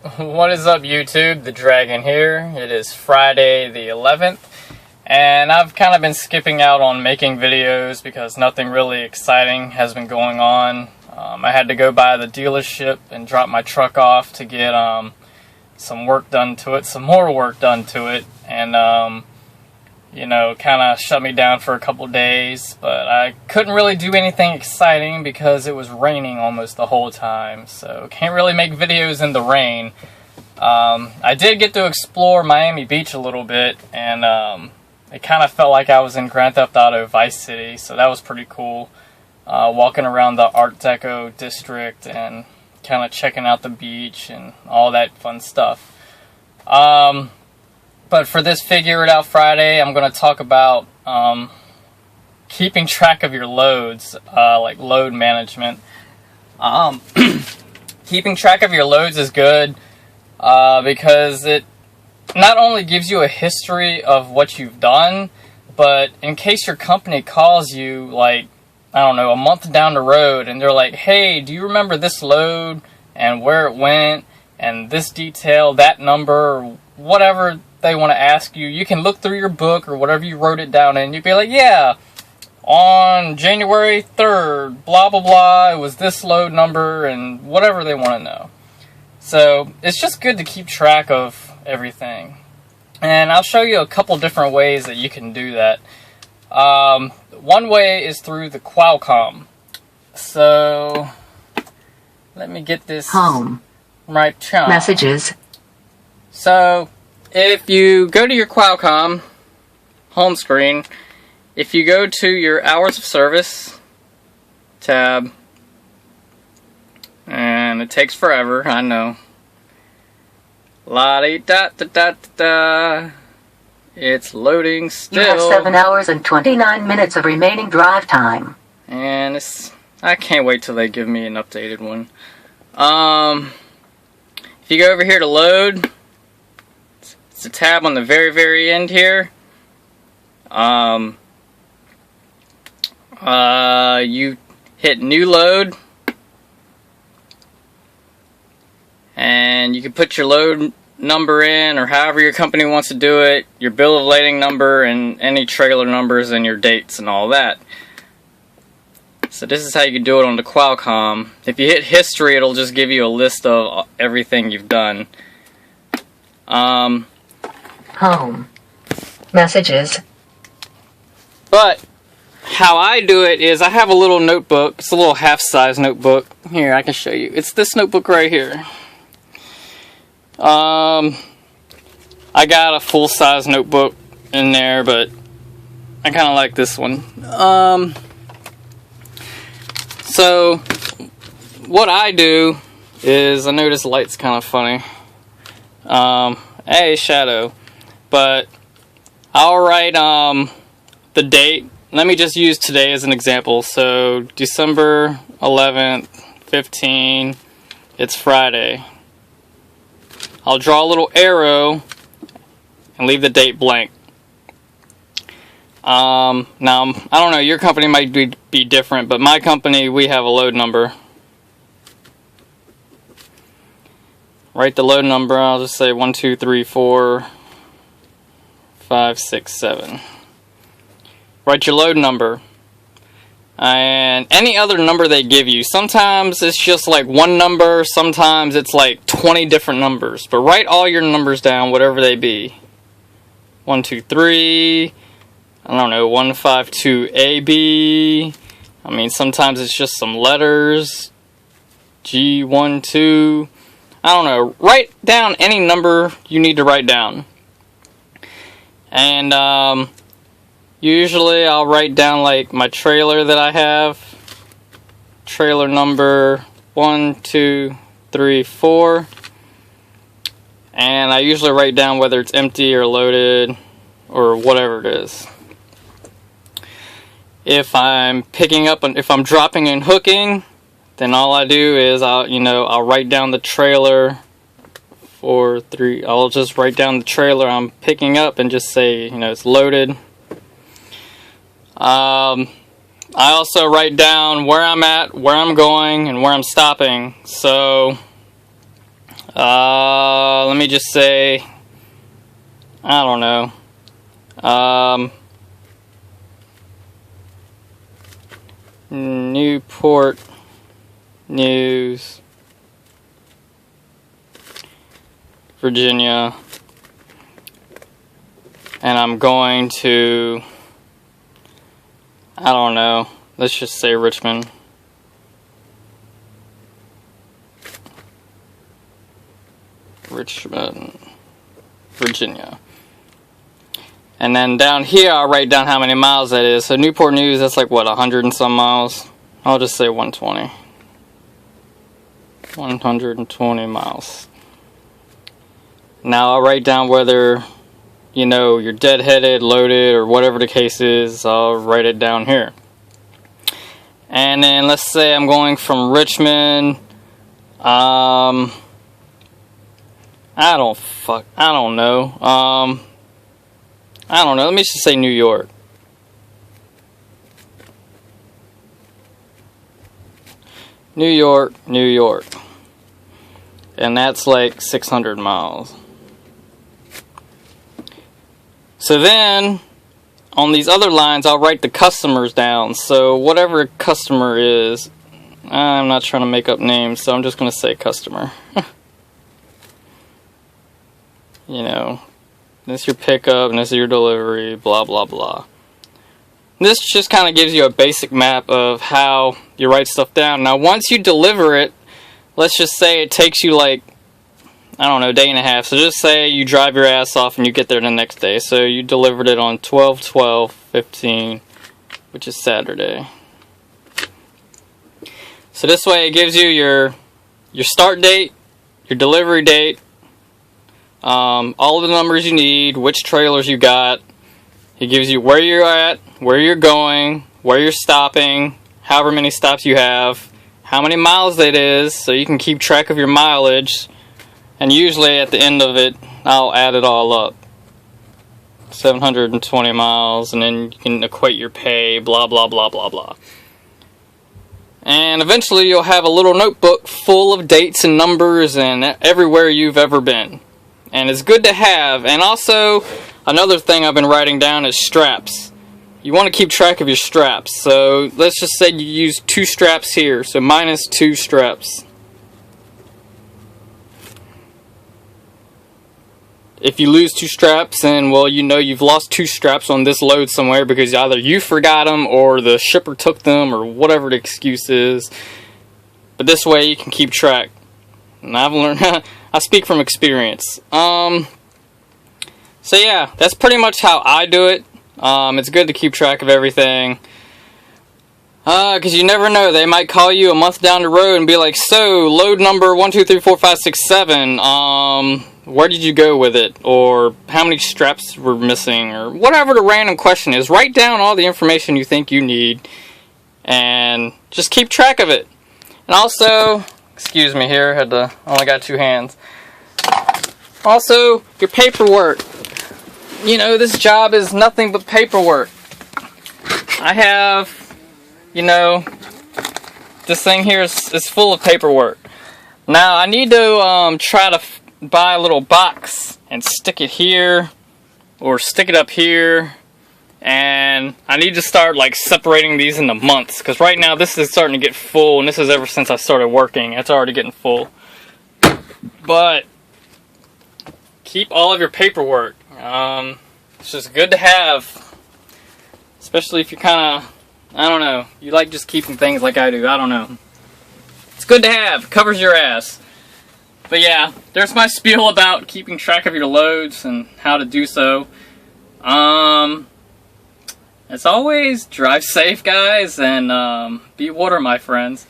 What is up, YouTube? The Dragon here. It is Friday the 11th, and I've kind of been skipping out on making videos because nothing really exciting has been going on. I had to go by the dealership and drop my truck off to get some work done to it, some more work done to it, and you know, kind of shut me down for a couple days, but I couldn't really do anything exciting because it was raining almost the whole time, so can't really make videos in the rain. I did get to explore Miami Beach a little bit, and it kind of felt like I was in Grand Theft Auto Vice City, so that was pretty cool. Walking around the Art Deco district and kind of checking out the beach and all that fun stuff. But for this Figure It Out Friday, I'm going to talk about keeping track of your loads, like load management. Keeping track of your loads is good because it not only gives you a history of what you've done, but in case your company calls you, like, I don't know, a month down the road, and they're like, hey, do you remember this load and where it went and this detail, that number, or whatever they want to ask you, you can look through your book or whatever you wrote it down in. You'd be like, yeah, on January 3rd, blah, blah, blah, it was this load number, and whatever they want to know. So it's just good to keep track of everything. And I'll show you a couple different ways that you can do that. One way is through the Qualcomm. So let me get this home. Right chunk. Messages. So if you go to your Qualcomm home screen, if you go to your hours of service tab, and it takes forever, I know. La-di-da-da-da-da. It's loading still. You have 7 hours and 29 minutes of remaining drive time. And I can't wait till they give me an updated one. If you go over here to load, it's a tab on the very, very end here. You hit new load, and you can put your load number in, or however your company wants to do it, your bill of lading number, and any trailer numbers, and your dates, and all that. So this is how you can do it on the Qualcomm. If you hit history, it'll just give you a list of everything you've done. Home. Messages. But how I do it is I have a little notebook. It's a little half-size notebook. Here, I can show you. It's this notebook right here. I got a full-size notebook in there, but I kind of like this one. So what I do is, I know this light's kind of funny. Hey, shadow. But I'll write the date. Let me just use today as an example. So December 11th, 15, it's Friday. I'll draw a little arrow and leave the date blank. Now, I don't know, your company might be different, but my company, we have a load number. Write the load number, I'll just say 1, 2, 3, 4, 5, 6, 7. Write your load number. And any other number they give you. Sometimes it's just like one number, sometimes it's like 20 different numbers. But write all your numbers down, whatever they be. 1, 2, 3, I don't know, 1, 5, 2, AB. I mean, sometimes it's just some letters. G, 1, 2. I don't know. Write down any number you need to write down. And usually I'll write down like my trailer that I have. Trailer number 1, 2, 3, 4. And I usually write down whether it's empty or loaded or whatever it is. If I'm picking up, if I'm dropping and hooking, then all I do is I'll write down the trailer for 3. I'll just write down the trailer I'm picking up and just say, it's loaded. I also write down where I'm at, where I'm going, and where I'm stopping. So Let me just say, I don't know. Newport News, Virginia, and I'm going to, I don't know, let's just say Richmond. Richmond, Virginia. And then down here, I'll write down how many miles that is. So Newport News, that's like, what, 100 and some miles? I'll just say 120. 120 miles. Now I'll write down whether, you know, you're deadheaded, loaded, or whatever the case is. I'll write it down here. And then let's say I'm going from Richmond. I don't know. Let me just say New York. New York. And that's like 600 miles. So then, on these other lines, I'll write the customers down. So whatever a customer is, I'm not trying to make up names, so I'm just going to say customer. You know, this is your pickup, and this is your delivery, blah, blah, blah. This just kind of gives you a basic map of how you write stuff down. Now, once you deliver it, let's just say it takes you like, I don't know, a day and a half. So just say you drive your ass off and you get there the next day. So you delivered it on 12/12/15, which is Saturday. So this way it gives you your start date, your delivery date, all of the numbers you need, which trailers you got. It gives you where you're at, where you're going, where you're stopping, however many stops you have, how many miles it is, so you can keep track of your mileage. And usually at the end of it, I'll add it all up. 720 miles, and then you can equate your pay, blah, blah, blah, blah, blah. And eventually you'll have a little notebook full of dates and numbers and everywhere you've ever been. And it's good to have. And also, another thing I've been writing down is straps. You want to keep track of your straps. So let's just say you use 2 straps here. So minus 2 straps. If you lose 2 straps, then, well, you know you've lost 2 straps on this load somewhere because either you forgot them or the shipper took them or whatever the excuse is. But this way you can keep track. And I've learned, I speak from experience. So yeah, that's pretty much how I do it. It's good to keep track of everything. Because you never know, they might call you a month down the road and be like, so, load number 1, 2, 3, 4, 5, 6, 7, where did you go with it? Or how many straps were missing? Or whatever the random question is. Write down all the information you think you need. And just keep track of it. And also, excuse me here, only got 2 hands. Also, your paperwork. You know, this job is nothing but paperwork. I have, you know, this thing here is full of paperwork. Now, I need to try to buy a little box and stick it here, or stick it up here, and I need to start like separating these into months, because right now this is starting to get full, and this is ever since I started working. It's already getting full. But keep all of your paperwork. It's just good to have, especially if you're kind of, I don't know, you like just keeping things like I do. I don't know. It's good to have. Covers your ass. But yeah, there's my spiel about keeping track of your loads and how to do so. As always, drive safe, guys, and be water, my friends.